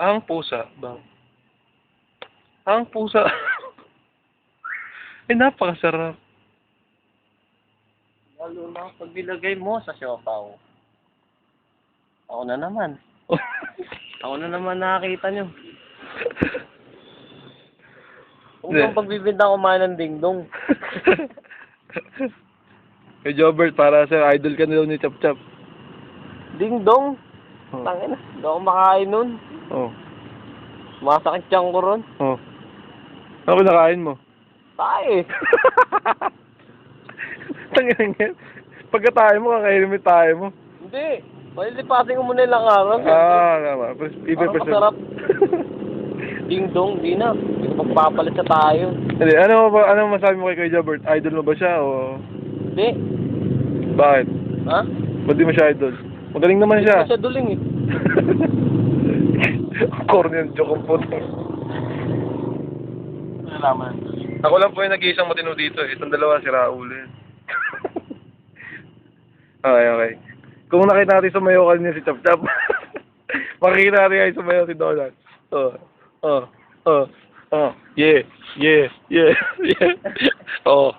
Ang pusa ba? Ang pusa. Ay, napakasarap. Lalo na pag nilagay mo sa siopaw. Ako na naman. Ako na naman nakakita nyo. Kung bang pagbibinta kumain ng dingdong. Hey, Jobert, para sa idol ka na daw ni Chap Chap. Dingdong? Oh. Tangina, hindi ako makain nun. Oh. Masakit tiyang ko ron. Oh. Ano kinakain mo? Tae. Tangina nga. Pagkatayo mo, kakainin mo yung tayo mo. Hindi. Palilipasin ko muna ilang araw. Ah, tama. Parang masarap. Dingdong, di na. Hindi ko pagpapalit sa tayo. Hindi, ano masabi mo kay Jobert? Idol mo ba siya o Hindi. bakit? Ha? Ba't di mo siya idol? Magaling naman Hindi siya. ko siya duling eh. Corny yung joke ang puto. Nalaman. Ako lang po yung nag-iisang matino dito eh. Itong dalawa si Raul eh. Okay, okay. Kung nakita natin sumayaw ka niya si Chap Chap, makikita natin ay sumayaw si Donald. Yeah, yeah, yeah, yeah. Oh.